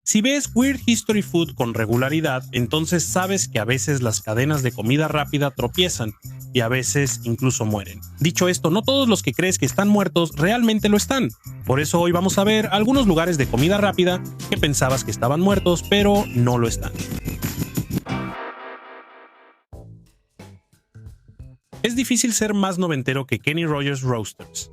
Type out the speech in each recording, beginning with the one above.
Si ves Weird History Food con regularidad, entonces sabes que a veces las cadenas de comida rápida tropiezan y a veces incluso mueren. Dicho esto, no todos los que crees que están muertos realmente lo están. Por eso hoy vamos a ver algunos lugares de comida rápida que pensabas que estaban muertos, pero no lo están. Es difícil ser más noventero que Kenny Rogers Roasters.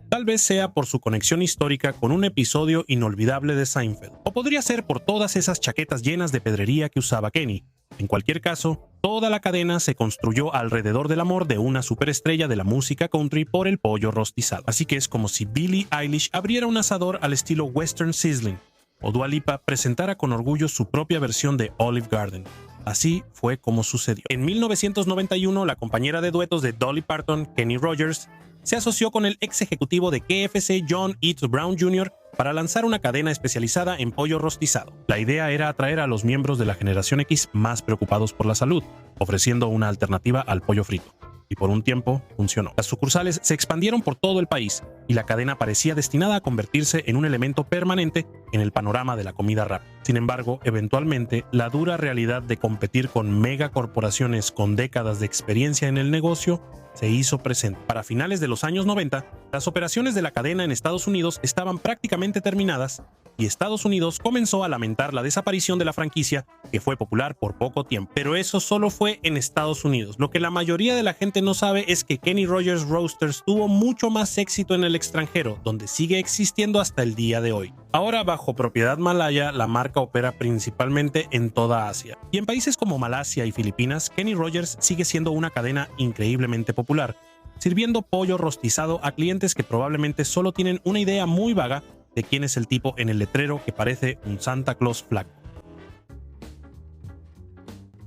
Tal vez sea por su conexión histórica con un episodio inolvidable de Seinfeld, o podría ser por todas esas chaquetas llenas de pedrería que usaba Kenny. En cualquier caso, toda la cadena se construyó alrededor del amor de una superestrella de la música country por el pollo rostizado. Así que es como si Billie Eilish abriera un asador al estilo Western Sizzling, o Dua Lipa presentara con orgullo su propia versión de Olive Garden. Así fue como sucedió. En 1991, la compañera de duetos de Dolly Parton, Kenny Rogers, se asoció con el ex ejecutivo de KFC John Eats Brown Jr. para lanzar una cadena especializada en pollo rostizado. La idea era atraer a los miembros de la generación X más preocupados por la salud, ofreciendo una alternativa al pollo frito. Y por un tiempo funcionó. Las sucursales se expandieron por todo el país y la cadena parecía destinada a convertirse en un elemento permanente en el panorama de la comida rápida. Sin embargo, eventualmente, la dura realidad de competir con megacorporaciones con décadas de experiencia en el negocio se hizo presente. Para finales de los años 90, las operaciones de la cadena en Estados Unidos estaban prácticamente terminadas y Estados Unidos comenzó a lamentar la desaparición de la franquicia, que fue popular por poco tiempo. Pero eso solo fue en Estados Unidos. Lo que la mayoría de la gente no sabe es que Kenny Rogers Roasters tuvo mucho más éxito en el extranjero, donde sigue existiendo hasta el día de hoy. Ahora, bajo propiedad malaya, la marca opera principalmente en toda Asia. Y en países como Malasia y Filipinas, Kenny Rogers sigue siendo una cadena increíblemente popular, sirviendo pollo rostizado a clientes que probablemente solo tienen una idea muy vaga de quién es el tipo en el letrero que parece un Santa Claus flaco.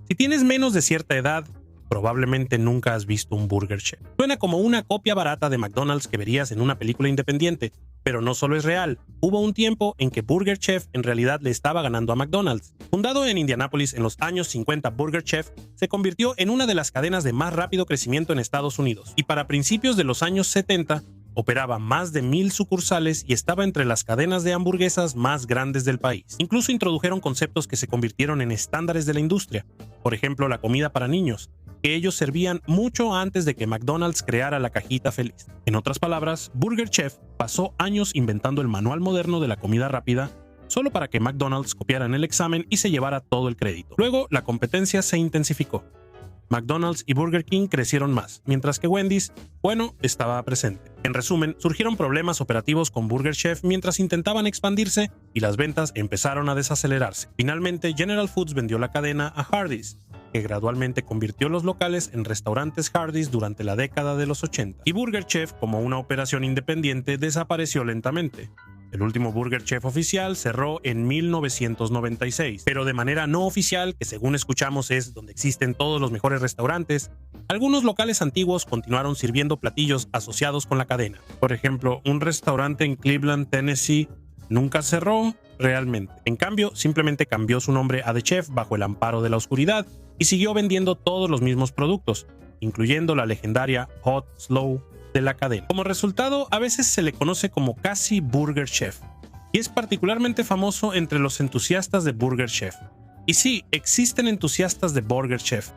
Si tienes menos de cierta edad, probablemente nunca has visto un Burger Chef. Suena como una copia barata de McDonald's que verías en una película independiente, pero no solo es real. Hubo un tiempo en que Burger Chef en realidad le estaba ganando a McDonald's. Fundado en Indianápolis en los años 50, Burger Chef se convirtió en una de las cadenas de más rápido crecimiento en Estados Unidos, y para principios de los años 70, operaba más de 1000 sucursales y estaba entre las cadenas de hamburguesas más grandes del país. Incluso introdujeron conceptos que se convirtieron en estándares de la industria. Por ejemplo, la comida para niños, que ellos servían mucho antes de que McDonald's creara la cajita feliz. En otras palabras, Burger Chef pasó años inventando el manual moderno de la comida rápida solo para que McDonald's copiara en el examen y se llevara todo el crédito. Luego, la competencia se intensificó. McDonald's y Burger King crecieron más, mientras que Wendy's, estaba presente. En resumen, surgieron problemas operativos con Burger Chef mientras intentaban expandirse y las ventas empezaron a desacelerarse. Finalmente, General Foods vendió la cadena a Hardee's, que gradualmente convirtió los locales en restaurantes Hardee's durante la década de los 80. Y Burger Chef, como una operación independiente, desapareció lentamente. El último Burger Chef oficial cerró en 1996, pero de manera no oficial, que según escuchamos es donde existen todos los mejores restaurantes, algunos locales antiguos continuaron sirviendo platillos asociados con la cadena. Por ejemplo, un restaurante en Cleveland, Tennessee, nunca cerró realmente. En cambio, simplemente cambió su nombre a The Chef bajo el amparo de la oscuridad y siguió vendiendo todos los mismos productos, incluyendo la legendaria Hot Slow de la cadena. Como resultado, a veces se le conoce como casi Burger Chef, y es particularmente famoso entre los entusiastas de Burger Chef. Y sí, existen entusiastas de Burger Chef.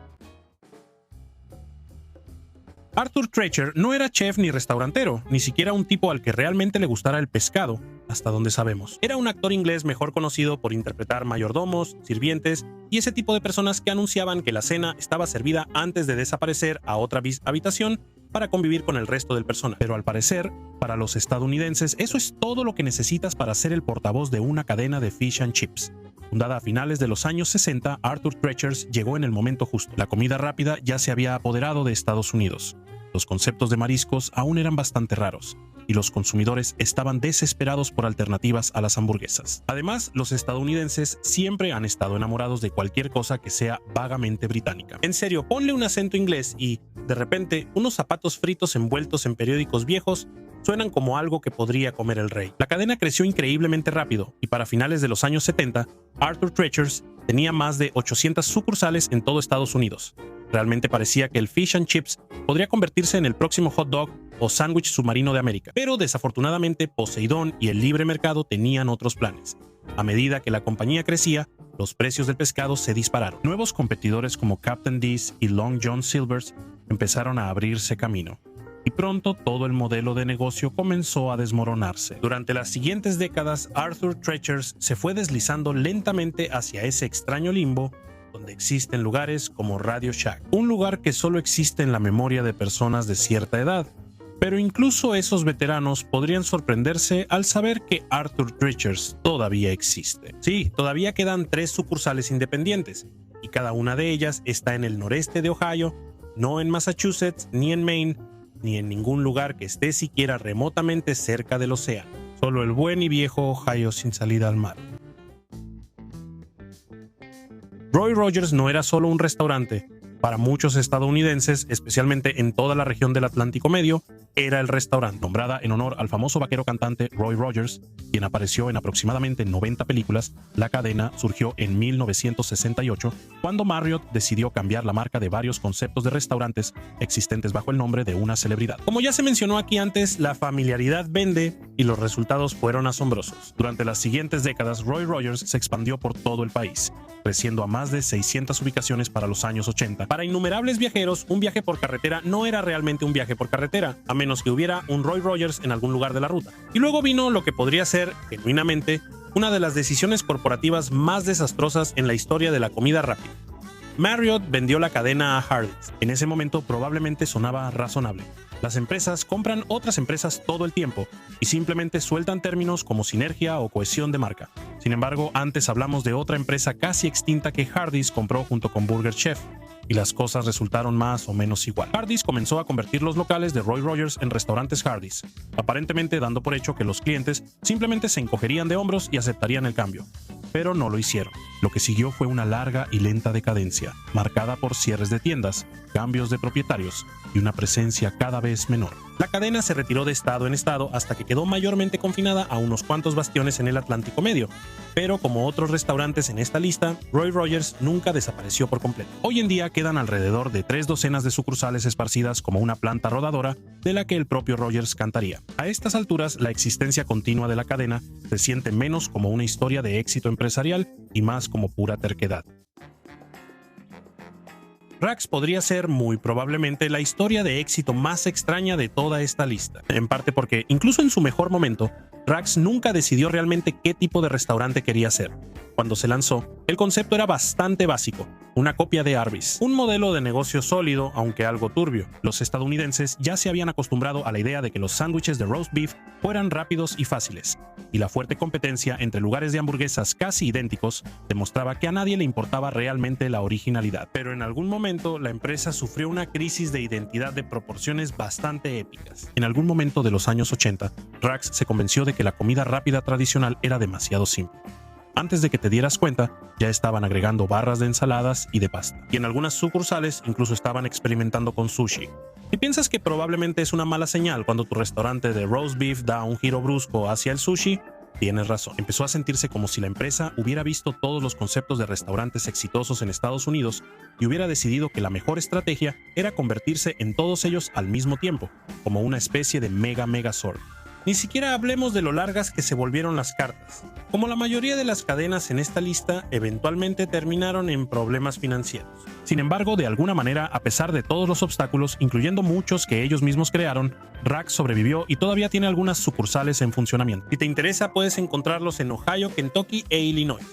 Arthur Treacher no era chef ni restaurantero, ni siquiera un tipo al que realmente le gustara el pescado, hasta donde sabemos. Era un actor inglés mejor conocido por interpretar mayordomos, sirvientes y ese tipo de personas que anunciaban que la cena estaba servida antes de desaparecer a otra habitación para convivir con el resto del personal. Pero al parecer, para los estadounidenses, eso es todo lo que necesitas para ser el portavoz de una cadena de fish and chips. Fundada a finales de los años 60, Arthur Treacher's llegó en el momento justo. La comida rápida ya se había apoderado de Estados Unidos. Los conceptos de mariscos aún eran bastante raros, y los consumidores estaban desesperados por alternativas a las hamburguesas. Además, los estadounidenses siempre han estado enamorados de cualquier cosa que sea vagamente británica. En serio, ponle un acento inglés y, de repente, unos zapatos fritos envueltos en periódicos viejos suenan como algo que podría comer el rey. La cadena creció increíblemente rápido, y para finales de los años 70, Arthur Treacher's tenía más de 800 sucursales en todo Estados Unidos. Realmente parecía que el fish and chips podría convertirse en el próximo hot dog o sándwich submarino de América. Pero desafortunadamente Poseidón y el libre mercado tenían otros planes. A medida que la compañía crecía, los precios del pescado se dispararon. Nuevos competidores como Captain D's y Long John Silver's empezaron a abrirse camino, y pronto todo el modelo de negocio comenzó a desmoronarse. Durante las siguientes décadas, Arthur Treacher's se fue deslizando lentamente hacia ese extraño limbo donde existen lugares como Radio Shack, un lugar que solo existe en la memoria de personas de cierta edad. Pero incluso esos veteranos podrían sorprenderse al saber que Arthur Treacher's todavía existe. Sí, todavía quedan 3 sucursales independientes, y cada una de ellas está en el noreste de Ohio, no en Massachusetts, ni en Maine, ni en ningún lugar que esté siquiera remotamente cerca del océano. Solo el buen y viejo Ohio sin salida al mar. Roy Rogers no era solo un restaurante. Para muchos estadounidenses, especialmente en toda la región del Atlántico Medio, era el restaurante. Nombrada en honor al famoso vaquero cantante Roy Rogers, quien apareció en aproximadamente 90 películas, la cadena surgió en 1968, cuando Marriott decidió cambiar la marca de varios conceptos de restaurantes existentes bajo el nombre de una celebridad. Como ya se mencionó aquí antes, la familiaridad vende y los resultados fueron asombrosos. Durante las siguientes décadas, Roy Rogers se expandió por todo el país, creciendo a más de 600 ubicaciones para los años 80. Para innumerables viajeros, un viaje por carretera no era realmente un viaje por carretera, a menos que hubiera un Roy Rogers en algún lugar de la ruta. Y luego vino lo que podría ser, genuinamente, una de las decisiones corporativas más desastrosas en la historia de la comida rápida. Marriott vendió la cadena a Hardee's. En ese momento probablemente sonaba razonable. Las empresas compran otras empresas todo el tiempo y simplemente sueltan términos como sinergia o cohesión de marca. Sin embargo, antes hablamos de otra empresa casi extinta que Hardee's compró junto con Burger Chef, y las cosas resultaron más o menos igual. Hardee's comenzó a convertir los locales de Roy Rogers en restaurantes Hardee's, aparentemente dando por hecho que los clientes simplemente se encogerían de hombros y aceptarían el cambio. Pero no lo hicieron. Lo que siguió fue una larga y lenta decadencia, marcada por cierres de tiendas, cambios de propietarios y una presencia cada vez menor. La cadena se retiró de estado en estado hasta que quedó mayormente confinada a unos cuantos bastiones en el Atlántico Medio. Pero como otros restaurantes en esta lista, Roy Rogers nunca desapareció por completo. Hoy en día quedan alrededor de 3 docenas de sucursales esparcidas como una planta rodadora de la que el propio Rogers cantaría. A estas alturas, la existencia continua de la cadena se siente menos como una historia de éxito empresarial y más como pura terquedad. Rax podría ser muy probablemente la historia de éxito más extraña de toda esta lista, en parte porque, incluso en su mejor momento, Rax nunca decidió realmente qué tipo de restaurante quería ser. Cuando se lanzó, el concepto era bastante básico, una copia de Arby's, un modelo de negocio sólido, aunque algo turbio. Los estadounidenses ya se habían acostumbrado a la idea de que los sándwiches de roast beef fueran rápidos y fáciles, y la fuerte competencia entre lugares de hamburguesas casi idénticos demostraba que a nadie le importaba realmente la originalidad. Pero en algún momento, la empresa sufrió una crisis de identidad de proporciones bastante épicas. En algún momento de los años 80, Rax se convenció de que la comida rápida tradicional era demasiado simple. Antes de que te dieras cuenta, ya estaban agregando barras de ensaladas y de pasta. Y en algunas sucursales incluso estaban experimentando con sushi. Si piensas que probablemente es una mala señal cuando tu restaurante de roast beef da un giro brusco hacia el sushi, tienes razón. Empezó a sentirse como si la empresa hubiera visto todos los conceptos de restaurantes exitosos en Estados Unidos y hubiera decidido que la mejor estrategia era convertirse en todos ellos al mismo tiempo, como una especie de megazord. Ni siquiera hablemos de lo largas que se volvieron las cartas. Como la mayoría de las cadenas en esta lista, eventualmente terminaron en problemas financieros. Sin embargo, de alguna manera, a pesar de todos los obstáculos, incluyendo muchos que ellos mismos crearon, Rax sobrevivió y todavía tiene algunas sucursales en funcionamiento. Si te interesa, puedes encontrarlos en Ohio, Kentucky e Illinois.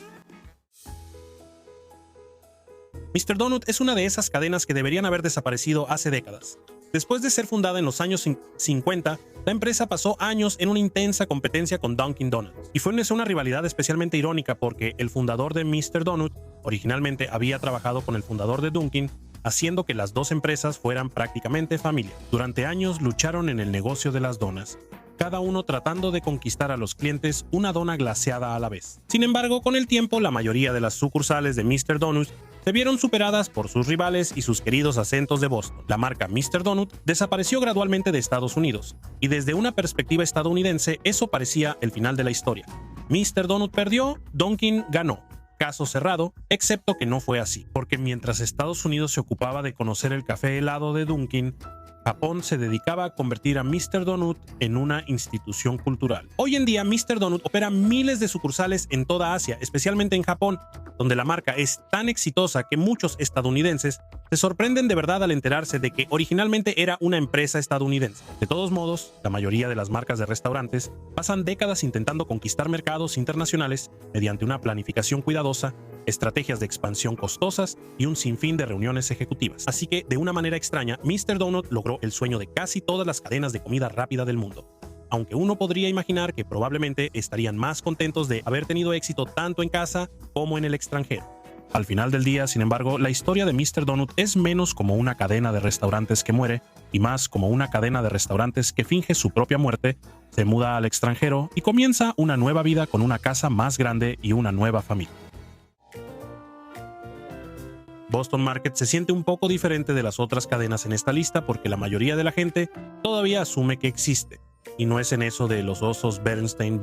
Mr. Donut es una de esas cadenas que deberían haber desaparecido hace décadas. Después de ser fundada en los años 50, la empresa pasó años en una intensa competencia con Dunkin' Donuts. Y fue una rivalidad especialmente irónica porque el fundador de Mr. Donut originalmente había trabajado con el fundador de Dunkin', haciendo que las dos empresas fueran prácticamente familia. Durante años lucharon en el negocio de las donas, cada uno tratando de conquistar a los clientes una dona glaseada a la vez. Sin embargo, con el tiempo, la mayoría de las sucursales de Mr. Donut se vieron superadas por sus rivales y sus queridos acentos de Boston. La marca Mr. Donut desapareció gradualmente de Estados Unidos, y desde una perspectiva estadounidense eso parecía el final de la historia. Mr. Donut perdió, Dunkin' ganó. Caso cerrado, excepto que no fue así, porque mientras Estados Unidos se ocupaba de conocer el café helado de Dunkin', Japón se dedicaba a convertir a Mr. Donut en una institución cultural. Hoy en día, Mr. Donut opera miles de sucursales en toda Asia, especialmente en Japón, donde la marca es tan exitosa que muchos estadounidenses se sorprenden de verdad al enterarse de que originalmente era una empresa estadounidense. De todos modos, la mayoría de las marcas de restaurantes pasan décadas intentando conquistar mercados internacionales mediante una planificación cuidadosa, estrategias de expansión costosas y un sinfín de reuniones ejecutivas. Así que, de una manera extraña, Mr. Donut logró el sueño de casi todas las cadenas de comida rápida del mundo. Aunque uno podría imaginar que probablemente estarían más contentos de haber tenido éxito tanto en casa como en el extranjero. Al final del día, sin embargo, la historia de Mr. Donut es menos como una cadena de restaurantes que muere y más como una cadena de restaurantes que finge su propia muerte, se muda al extranjero y comienza una nueva vida con una casa más grande y una nueva familia. Boston Market se siente un poco diferente de las otras cadenas en esta lista porque la mayoría de la gente todavía asume que existe. Y no es en eso de los osos Bernstein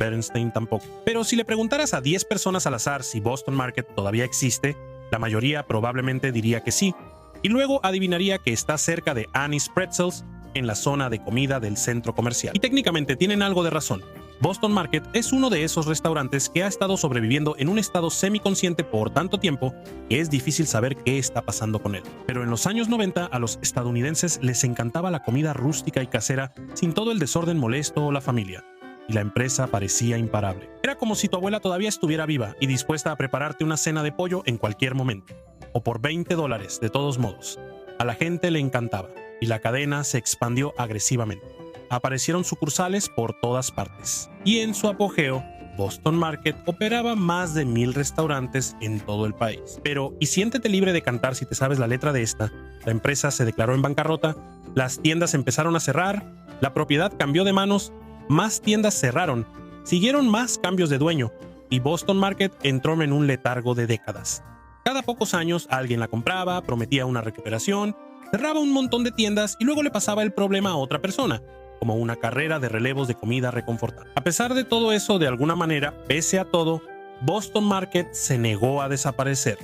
tampoco. Pero si le preguntaras a 10 personas al azar si Boston Market todavía existe, la mayoría probablemente diría que sí. Y luego adivinaría que está cerca de Annie's Pretzels en la zona de comida del centro comercial. Y técnicamente tienen algo de razón. Boston Market es uno de esos restaurantes que ha estado sobreviviendo en un estado semiconsciente por tanto tiempo que es difícil saber qué está pasando con él. Pero en los años 90 a los estadounidenses les encantaba la comida rústica y casera sin todo el desorden molesto o la familia. Y la empresa parecía imparable. Era como si tu abuela todavía estuviera viva y dispuesta a prepararte una cena de pollo en cualquier momento. O por $20, de todos modos. A la gente le encantaba y la cadena se expandió agresivamente. Aparecieron sucursales por todas partes. Y en su apogeo, Boston Market operaba más de 1000 restaurantes en todo el país. Pero, y siéntete libre de cantar si te sabes la letra de esta, la empresa se declaró en bancarrota, las tiendas empezaron a cerrar, la propiedad cambió de manos, más tiendas cerraron, siguieron más cambios de dueño, y Boston Market entró en un letargo de décadas. Cada pocos años alguien la compraba, prometía una recuperación, cerraba un montón de tiendas y luego le pasaba el problema a otra persona, como una carrera de relevos de comida reconfortante. A pesar de todo eso, de alguna manera, pese a todo, Boston Market se negó a desaparecer.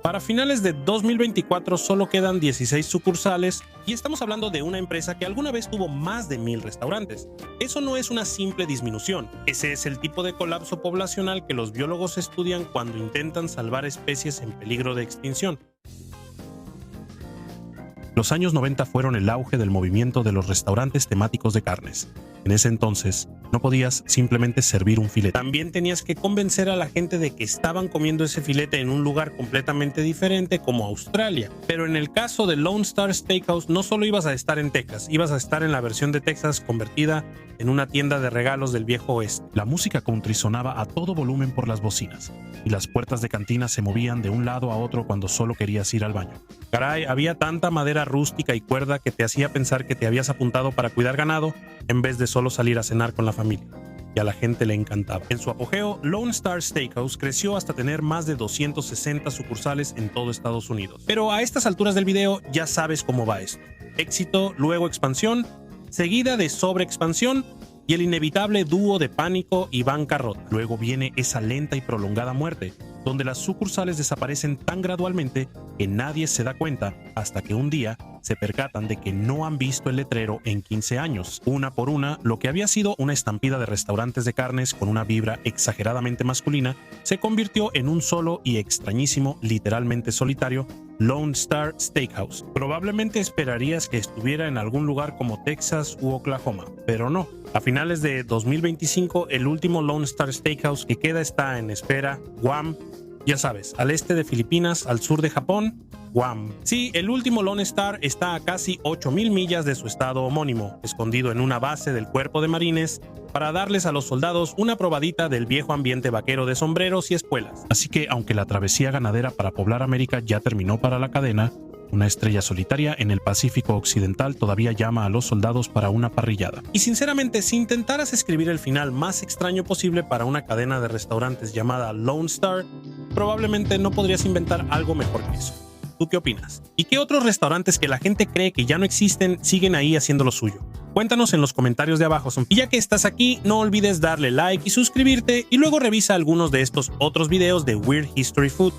Para finales de 2024 solo quedan 16 sucursales y estamos hablando de una empresa que alguna vez tuvo más de 1000 restaurantes. Eso no es una simple disminución, ese es el tipo de colapso poblacional que los biólogos estudian cuando intentan salvar especies en peligro de extinción. Los años 90 fueron el auge del movimiento de los restaurantes temáticos de carnes. En ese entonces, no podías simplemente servir un filete. También tenías que convencer a la gente de que estaban comiendo ese filete en un lugar completamente diferente como Australia. Pero en el caso de Lone Star Steakhouse, no solo ibas a estar en Texas, ibas a estar en la versión de Texas convertida en una tienda de regalos del viejo oeste. La música country sonaba a todo volumen por las bocinas, y las puertas de cantina se movían de un lado a otro cuando solo querías ir al baño. Caray, había tanta madera rústica y cuerda que te hacía pensar que te habías apuntado para cuidar ganado en vez de solo salir a cenar con la familia. Y a la gente le encantaba. En su apogeo, Lone Star Steakhouse creció hasta tener más de 260 sucursales en todo Estados Unidos. Pero a estas alturas del video ya sabes cómo va esto. Éxito, luego expansión, seguida de sobreexpansión y el inevitable dúo de pánico y bancarrota. Luego viene esa lenta y prolongada muerte, donde las sucursales desaparecen tan gradualmente que nadie se da cuenta hasta que un día se percatan de que no han visto el letrero en 15 años. Una por una, lo que había sido una estampida de restaurantes de carnes con una vibra exageradamente masculina se convirtió en un solo y extrañísimo, literalmente solitario, Lone Star Steakhouse. Probablemente esperarías que estuviera en algún lugar como Texas u Oklahoma, pero no. A finales de 2025, el último Lone Star Steakhouse que queda está en espera, Guam, ya sabes, al este de Filipinas, al sur de Japón, Guam. Sí, el último Lone Star está a casi 8000 millas de su estado homónimo, escondido en una base del Cuerpo de Marines para darles a los soldados una probadita del viejo ambiente vaquero de sombreros y espuelas. Así que, aunque la travesía ganadera para poblar América ya terminó para la cadena, una estrella solitaria en el Pacífico Occidental todavía llama a los soldados para una parrillada. Y sinceramente, si intentaras escribir el final más extraño posible para una cadena de restaurantes llamada Lone Star, probablemente no podrías inventar algo mejor que eso. ¿Tú qué opinas? ¿Y qué otros restaurantes que la gente cree que ya no existen siguen ahí haciendo lo suyo? Cuéntanos en los comentarios de abajo. Y ya que estás aquí, no olvides darle like y suscribirte y luego revisa algunos de estos otros videos de Weird History Food.